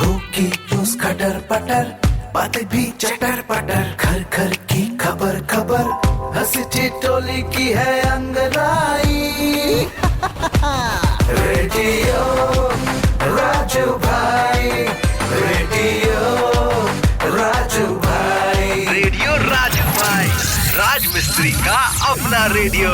होगी न्यूज़ खटर पटर, बातें भी चटर पटर, घर घर की खबर खबर, हंसी ठिठोली की है अंगड़ाई। रेडियो राजू भाई, रेडियो राजू भाई, रेडियो राजू भाई, राज मिस्त्री का अपना रेडियो।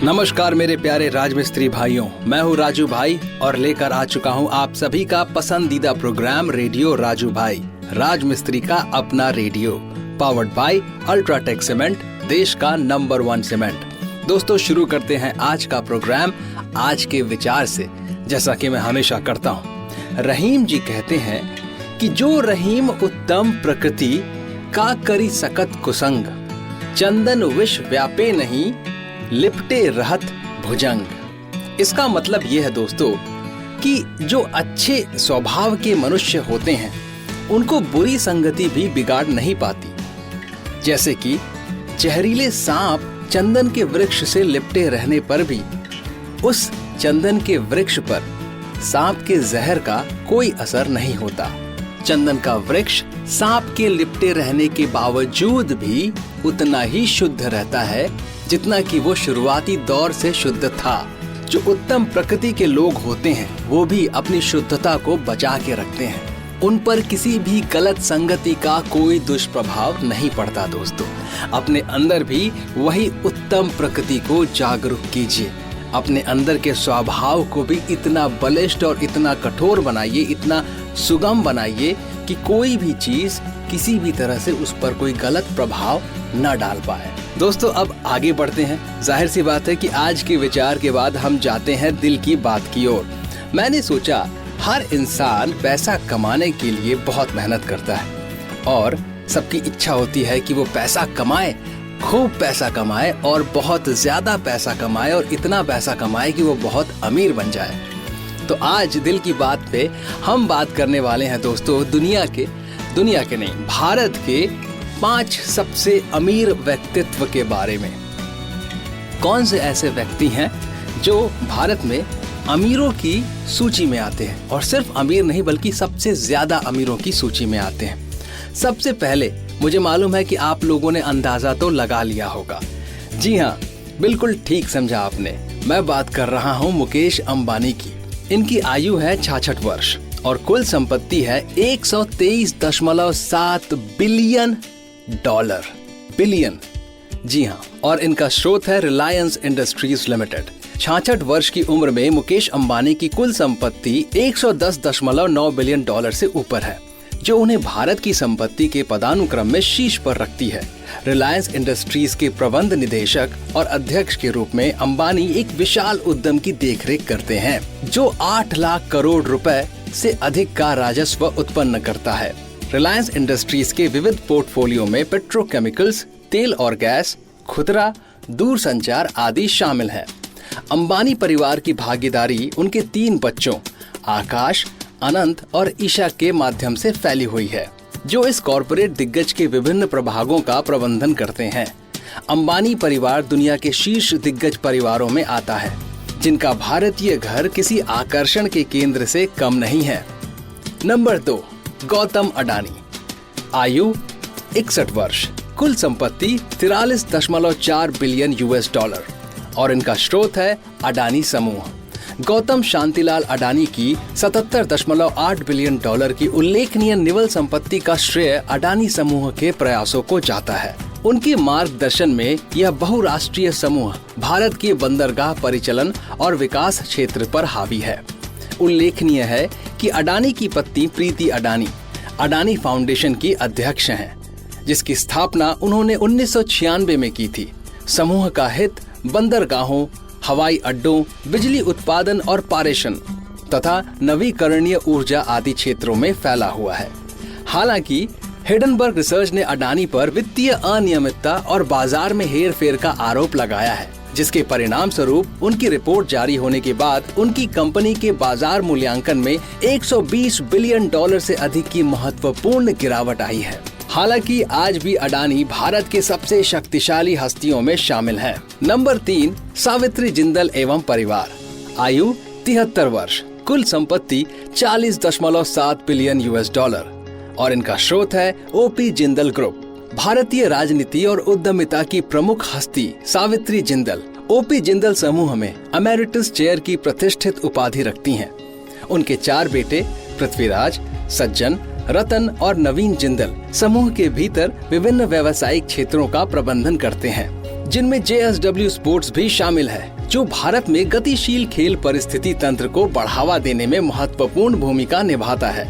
नमस्कार मेरे प्यारे राजमिस्त्री भाइयों, मैं हूँ राजू भाई और लेकर आ चुका हूँ आप सभी का पसंदीदा प्रोग्राम रेडियो राजू भाई, राजमिस्त्री का अपना radio, powered by UltraTech cement, देश का नंबर 1 सीमेंट। दोस्तों, शुरू करते हैं आज का प्रोग्राम आज के विचार से, जैसा कि मैं हमेशा करता हूँ। रहीम जी कहते हैं कि जो रहीम उत्तम प्रकृति का करी सकत कुसंग, चंदन विष व्यापे नहीं लिपटे रहत भुजंग। इसका मतलब यह है दोस्तों कि जो अच्छे स्वभाव के मनुष्य होते हैं उनको बुरी संगति भी बिगाड़ नहीं पाती। जैसे कि जहरीले सांप चंदन के वृक्ष से लिपटे रहने पर भी उस चंदन के वृक्ष पर सांप के जहर का कोई असर नहीं होता। चंदन का वृक्ष सांप के लिपटे रहने के बावजूद भी उतना ही शुद्ध रहता है जितना कि वो शुरुआती दौर से शुद्ध था। जो उत्तम प्रकृति के लोग होते हैं वो भी अपनी शुद्धता को बचा के रखते हैं। उन पर किसी भी गलत संगति का कोई दुष्प्रभाव नहीं पड़ता। दोस्तों, अपने अंदर भी वही उत्तम प्रकृति को जागरूक कीजिए। अपने अंदर के स्वभाव को भी इतना बलिष्ठ और इतना कठोर बनाइए, इतना सुगम बनाइए कि कोई भी चीज किसी भी तरह से उस पर कोई गलत प्रभाव न डाल पाए। दोस्तों, अब आगे बढ़ते हैं। जाहिर सी बात है कि आज के विचार के बाद हम जाते हैं दिल की बात की ओर। मैंने सोचा हर इंसान पैसा कमाने के लिए बहुत मेहनत करता है और सबकी इच्छा होती है कि वो पैसा कमाए, खूब पैसा कमाए और बहुत ज्यादा पैसा कमाए और इतना पैसा कमाए कि वो बहुत अमीर बन जाए। तो आज दिल की बात पे हम बात करने वाले हैं दोस्तों दुनिया के नहीं, भारत के 5 सबसे अमीर व्यक्तित्व के बारे में। कौन से ऐसे व्यक्ति हैं जो भारत में अमीरों की सूची में आते हैं, और सिर्फ अमीर नहीं बल्कि सबसे ज्यादा अमीरों की सूची में आते हैं। सबसे पहले मुझे मालूम है कि आप लोगों ने अंदाजा तो लगा लिया होगा। जी हाँ, बिल्कुल ठीक समझा आपने। मैं बात कर रहा हूँ मुकेश अंबानी की। इनकी आयु है 66 वर्ष और कुल संपत्ति है $123.7 बिलियन। जी हाँ, और इनका स्रोत है रिलायंस इंडस्ट्रीज लिमिटेड। 66 वर्ष की उम्र में मुकेश अंबानी की कुल संपत्ति $110.9 बिलियन से ऊपर है, जो उन्हें भारत की संपत्ति के पदानुक्रम में शीर्ष पर रखती है। रिलायंस इंडस्ट्रीज के प्रबंध निदेशक और अध्यक्ष के रूप में अंबानी एक विशाल उद्यम की देखरेख करते हैं, जो 8 लाख करोड़ रुपए से अधिक का राजस्व उत्पन्न करता है। रिलायंस इंडस्ट्रीज के विविध पोर्टफोलियो में पेट्रोकेमिकल्स, तेल और गैस, खुदरा, दूरसंचार आदि शामिल हैं। अंबानी परिवार की भागीदारी उनके 3 बच्चों आकाश, अनंत और ईशा के माध्यम से फैली हुई है, जो इस कॉरपोरेट दिग्गज के विभिन्न प्रभागों का प्रबंधन करते हैं। अंबानी परिवार दुनिया के शीर्ष दिग्गज परिवारों में आता है, जिनका भारतीय घर किसी आकर्षण के केंद्र से कम नहीं है। नंबर 2, गौतम अडानी। आयु 61 वर्ष, कुल संपत्ति $43.4 बिलियन और इनका स्रोत है अडानी समूह। गौतम शांतिलाल अडानी की $77.8 बिलियन की उल्लेखनीय निवल संपत्ति का श्रेय अडानी समूह के प्रयासों को जाता है। उनके मार्गदर्शन में यह बहुराष्ट्रीय समूह भारत के बंदरगाह परिचालन और विकास क्षेत्र पर हावी है। उल्लेखनीय है कि अडानी की पत्नी प्रीति अडानी अडानी फाउंडेशन की अध्यक्ष हैं, जिसकी स्थापना उन्होंने 1996 में की थी। समूह का हित बंदरगाहों, हवाई अड्डों, बिजली उत्पादन और पारेषण तथा नवीकरणीय ऊर्जा आदि क्षेत्रों में फैला हुआ है। हालांकि हिडनबर्ग रिसर्च ने अडानी पर वित्तीय अनियमितता और बाजार में हेरफेर का आरोप लगाया है, जिसके परिणाम स्वरूप उनकी रिपोर्ट जारी होने के बाद उनकी कंपनी के बाजार मूल्यांकन में $120 बिलियन से अधिक की महत्वपूर्ण गिरावट आई है। हालांकि आज भी अडानी भारत के सबसे शक्तिशाली हस्तियों में शामिल हैं। नंबर 3, सावित्री जिंदल एवं परिवार। आयु 73 वर्ष, कुल संपत्ति 40.7 बिलियन $, और इनका स्रोत है ओपी जिंदल ग्रुप। भारतीय राजनीति और उद्यमिता की प्रमुख हस्ती सावित्री जिंदल ओपी जिंदल समूह में एमेरिटस चेयर की प्रतिष्ठित उपाधि रखती हैं। उनके 4 बेटे पृथ्वीराज, सज्जन, रतन और नवीन जिंदल समूह के भीतर विभिन्न व्यावसायिक क्षेत्रों का प्रबंधन करते हैं, जिनमें JSW स्पोर्ट्स भी शामिल है, जो भारत में गतिशील खेल परिस्थिति तंत्र को बढ़ावा देने में महत्वपूर्ण भूमिका निभाता है।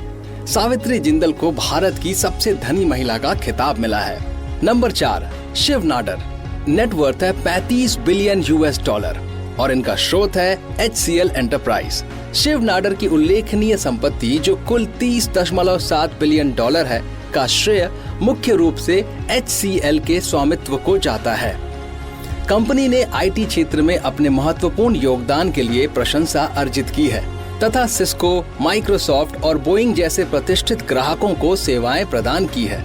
सावित्री जिंदल को भारत की सबसे धनी महिला का खिताब मिला है। नंबर 4, शिव नाडर। नेटवर्थ है 35 बिलियन $, और इनका स्रोत है HCL एंटरप्राइज। शिव नाडर की उल्लेखनीय संपत्ति जो कुल 30.7 बिलियन $, है का श्रेय मुख्य रूप से HCL के स्वामित्व को जाता है। कंपनी ने IT क्षेत्र में अपने महत्वपूर्ण योगदान के लिए प्रशंसा अर्जित की है तथा सिस्को, माइक्रोसॉफ्ट और बोइंग जैसे प्रतिष्ठित ग्राहकों को सेवाएं प्रदान की है।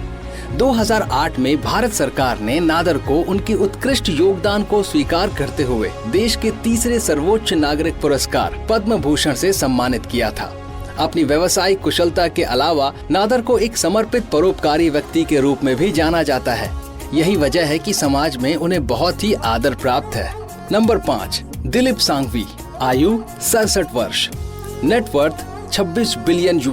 2008 में भारत सरकार ने नादर को उनके उत्कृष्ट योगदान को स्वीकार करते हुए देश के तीसरे सर्वोच्च नागरिक पुरस्कार पद्म भूषण से सम्मानित किया था। अपनी व्यावसायिक कुशलता के अलावा नादर को एक समर्पित परोपकारी व्यक्ति के रूप में भी जाना जाता है। यही वजह है कि समाज में उन्हें बहुत ही आदर प्राप्त है। नंबर 5, दिलीप सांघवी। आयु 67 वर्ष। नेटवर्थ 26 बिलियन $,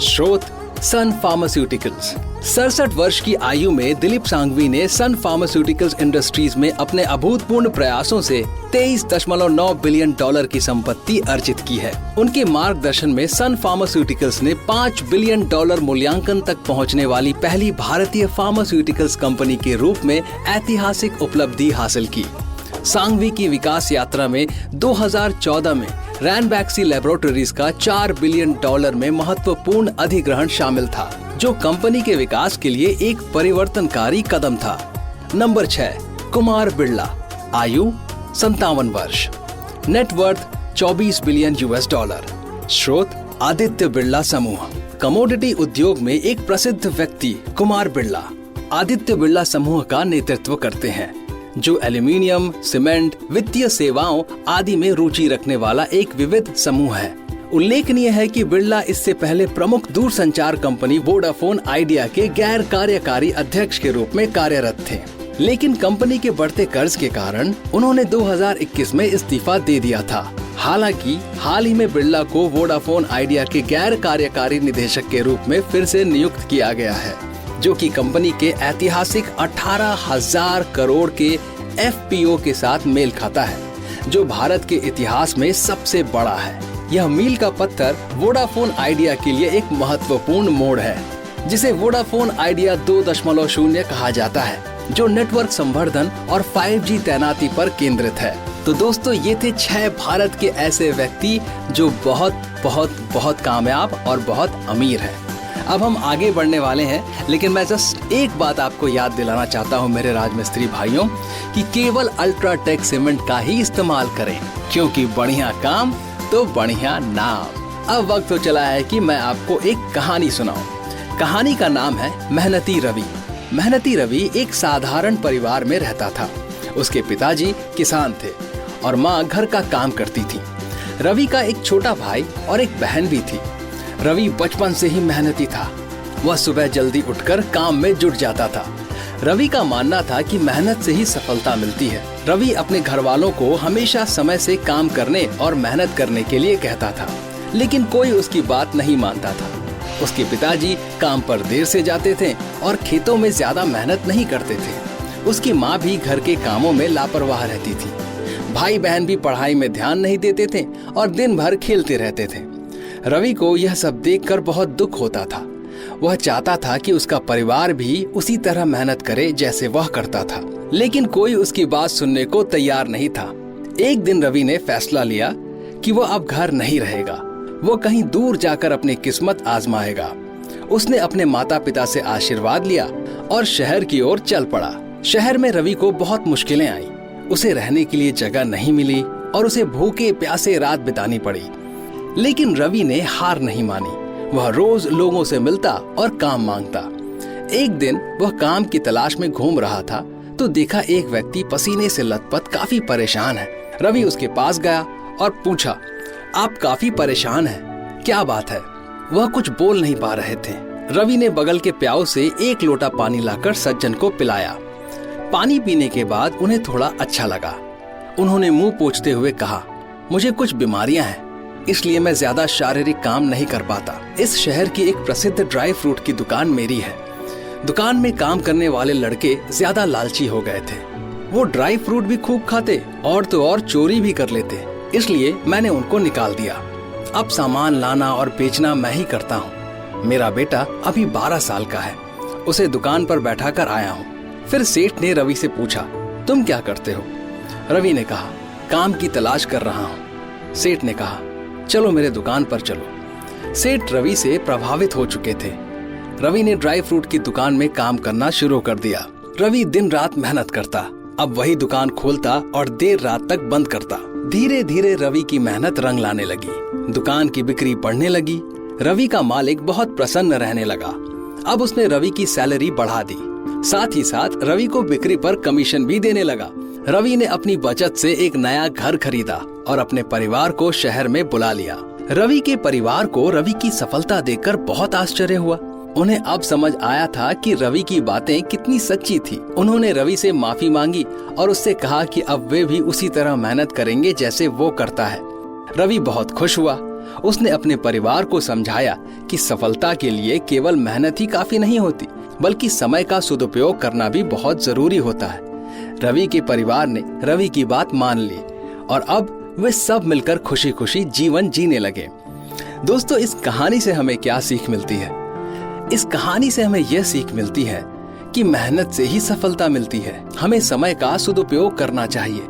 स्रोत सन फार्मास्यूटिकल्स। 67 वर्ष की आयु में दिलीप सांघवी ने सन फार्मास्यूटिकल्स इंडस्ट्रीज में अपने अभूतपूर्व प्रयासों से 23.9 बिलियन $, की संपत्ति अर्जित की है। उनके मार्गदर्शन में सन फार्मास्यूटिकल्स ने $5 बिलियन मूल्यांकन तक पहुंचने वाली पहली भारतीय फार्मास्यूटिकल्स कंपनी के रूप में ऐतिहासिक उपलब्धि हासिल की। सांघवी की विकास यात्रा में 2014 में रैनबैक्सी लैबोरेटरीज का $4 बिलियन में महत्वपूर्ण अधिग्रहण शामिल था, जो कंपनी के विकास के लिए एक परिवर्तनकारी कदम था। नंबर 6, कुमार बिरला। आयु 57 वर्ष। नेटवर्थ 24 बिलियन $, स्रोत आदित्य बिरला समूह। कमोडिटी उद्योग में एक प्रसिद्ध व्यक्ति कुमार बिरला आदित्य बिरला समूह का नेतृत्व करते हैं, जो एल्यूमीनियम, सीमेंट, वित्तीय सेवाओं आदि में रुचि रखने वाला एक विविध समूह है। उल्लेखनीय है कि बिरला इससे पहले प्रमुख दूरसंचार कंपनी वोडाफोन आइडिया के गैर कार्यकारी अध्यक्ष के रूप में कार्यरत थे, लेकिन कंपनी के बढ़ते कर्ज के कारण उन्होंने 2021 में इस्तीफा दे दिया था। हालांकि हाल ही में बिरला को वोडाफोन आइडिया के गैर कार्यकारी निदेशक के रूप में फिर से नियुक्त किया गया है, जो कि कंपनी के ऐतिहासिक 18,000 करोड़ के FPO के साथ मेल खाता है, जो भारत के इतिहास में सबसे बड़ा है। यह मील का पत्थर वोडाफोन आइडिया के लिए एक महत्वपूर्ण मोड़ है, जिसे वोडाफोन आइडिया 2.0 कहा जाता है, जो नेटवर्क संवर्धन और 5G तैनाती पर केंद्रित है। तो दोस्तों, ये थे 6 भारत के ऐसे व्यक्ति जो बहुत बहुत बहुत कामयाब और बहुत अमीर हैं। अब हम आगे बढ़ने वाले हैं, लेकिन मैं जस्ट एक बात आपको याद दिलाना चाहता हूं मेरे राजमिस्त्री भाइयों, कि केवल अल्ट्राटेक सीमेंट का ही इस्तेमाल करें, क्योंकि बढ़िया काम तो बढ़िया नाम। अब वक्त हो चला है कि मैं आपको एक कहानी सुनाऊं। कहानी का नाम है मेहनती रवि। मेहनती रवि एक साधारण परिवार में रहता था। उसके पिताजी किसान थे और माँ घर का काम करती थी। रवि का एक छोटा भाई और एक बहन भी थी। रवि बचपन से ही मेहनती था। वह सुबह जल्दी उठकर काम में जुट जाता था। रवि का मानना था कि मेहनत से ही सफलता मिलती है। रवि अपने घर वालों को हमेशा समय से काम करने और मेहनत करने के लिए कहता था, लेकिन कोई उसकी बात नहीं मानता था। उसके पिताजी काम पर देर से जाते थे और खेतों में ज्यादा मेहनत नहीं करते थे। उसकी माँ भी घर के कामों में लापरवाह रहती थी। भाई बहन भी पढ़ाई में ध्यान नहीं देते थे और दिन भर खेलते रहते थे। रवि को यह सब देखकर बहुत दुख होता था। वह चाहता था कि उसका परिवार भी उसी तरह मेहनत करे जैसे वह करता था, लेकिन कोई उसकी बात सुनने को तैयार नहीं था। एक दिन रवि ने फैसला लिया कि वह अब घर नहीं रहेगा। वो कहीं दूर जाकर अपनी किस्मत आजमाएगा। उसने अपने माता पिता से आशीर्वाद लिया और शहर की ओर चल पड़ा। शहर में रवि को बहुत मुश्किलें आई। उसे रहने के लिए जगह नहीं मिली और उसे भूखे प्यासे रात बितानी पड़ी। लेकिन रवि ने हार नहीं मानी। वह रोज लोगों से मिलता और काम मांगता। एक दिन वह काम की तलाश में घूम रहा था तो देखा एक व्यक्ति पसीने से लथपथ काफी परेशान है। रवि उसके पास गया और पूछा, आप काफी परेशान हैं, क्या बात है? वह कुछ बोल नहीं पा रहे थे। रवि ने बगल के प्याऊ से एक लोटा पानी लाकर सज्जन को पिलाया। पानी पीने के बाद उन्हें थोड़ा अच्छा लगा। उन्होंने मुंह पोंछते हुए कहा, मुझे कुछ बीमारियां हैं, इसलिए मैं ज्यादा शारीरिक काम नहीं कर पाता। इस शहर की एक प्रसिद्ध ड्राई फ्रूट की दुकान मेरी है। दुकान में काम करने वाले लड़के ज्यादा लालची हो गए थे। वो ड्राई फ्रूट भी खूब खाते और तो और चोरी भी कर लेते, इसलिए मैंने उनको निकाल दिया। अब सामान लाना और बेचना मैं ही करता हूँ। मेरा बेटा अभी 12 साल का है, उसे दुकान पर बैठा कर आया हूँ। फिर सेठ ने रवि से पूछा, तुम क्या करते हो? रवि ने कहा, काम की तलाश कर रहा हूँ। सेठ ने कहा, चलो मेरे दुकान पर चलो। सेठ रवि से प्रभावित हो चुके थे। रवि ने ड्राई फ्रूट की दुकान में काम करना शुरू कर दिया। रवि दिन रात मेहनत करता, अब वही दुकान खोलता और देर रात तक बंद करता। धीरे धीरे रवि की मेहनत रंग लाने लगी। दुकान की बिक्री बढ़ने लगी। रवि का मालिक बहुत प्रसन्न रहने लगा। अब उसने रवि की सैलरी बढ़ा दी। साथ ही साथ रवि को बिक्री पर कमीशन भी देने लगा। रवि ने अपनी बचत से एक नया घर खरीदा और अपने परिवार को शहर में बुला लिया। रवि के परिवार को रवि की सफलता देखकर बहुत आश्चर्य हुआ। उन्हें अब समझ आया था कि रवि की बातें कितनी सच्ची थी। उन्होंने रवि से माफी मांगी और उससे कहा कि अब वे भी उसी तरह मेहनत करेंगे जैसे वो करता है। रवि बहुत खुश हुआ। उसने अपने परिवार को समझाया कि सफलता के लिए केवल मेहनत ही काफी नहीं होती, बल्कि समय का सदुपयोग करना भी बहुत जरूरी होता है। रवि के परिवार ने रवि की बात मान ली और अब वे सब मिलकर खुशी खुशी जीवन जीने लगे। दोस्तों, इस कहानी से हमें क्या सीख मिलती है? इस कहानी से हमें यह सीख मिलती है कि मेहनत से ही सफलता मिलती है। हमें समय का सदुपयोग करना चाहिए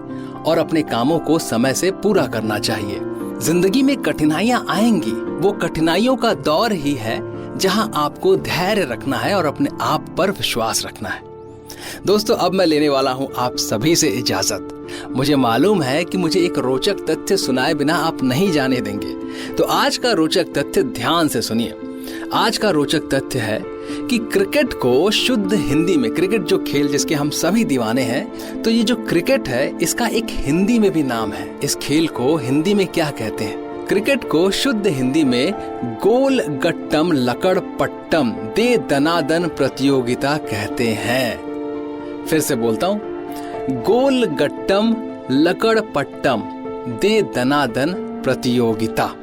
और अपने कामों को समय से पूरा करना चाहिए। जिंदगी में कठिनाइयां आएंगी, वो कठिनाइयों का दौर ही है जहां आपको धैर्य रखना है और अपने आप पर विश्वास रखना है। दोस्तों, अब मैं लेने वाला हूं आप सभी से इजाजत। मुझे मालूम है कि मुझे एक रोचक तथ्य सुनाए बिना आप नहीं जाने देंगे, तो आज का रोचक तथ्य ध्यान से सुनिए। आज का रोचक तथ्य है कि क्रिकेट को शुद्ध हिंदी में, क्रिकेट जो खेल जिसके हम सभी दीवाने हैं, तो ये जो क्रिकेट है इसका एक हिंदी में भी नाम है। इस खेल को हिंदी में क्या कहते हैं? क्रिकेट को शुद्ध हिंदी में गोल गट्टम लकड़ पट्टम दे दनादन प्रतियोगिता कहते हैं। फिर से बोलता हूँ, गोल गट्टम लकड़ पट्टम दे दनादन प्रतियोगिता।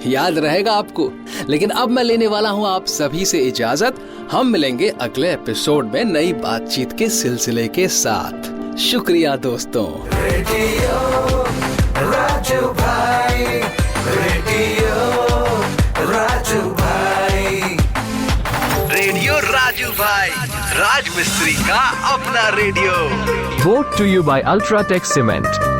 याद रहेगा आपको। लेकिन अब मैं लेने वाला हूं आप सभी से इजाजत। हम मिलेंगे अगले एपिसोड में नई बातचीत के सिलसिले के साथ। शुक्रिया दोस्तों। रेडियो राजू भाई, रेडियो राजू भाई, रेडियो राजू भाई, राज मिस्त्री का अपना radio. Brought to you by Ultratech Cement.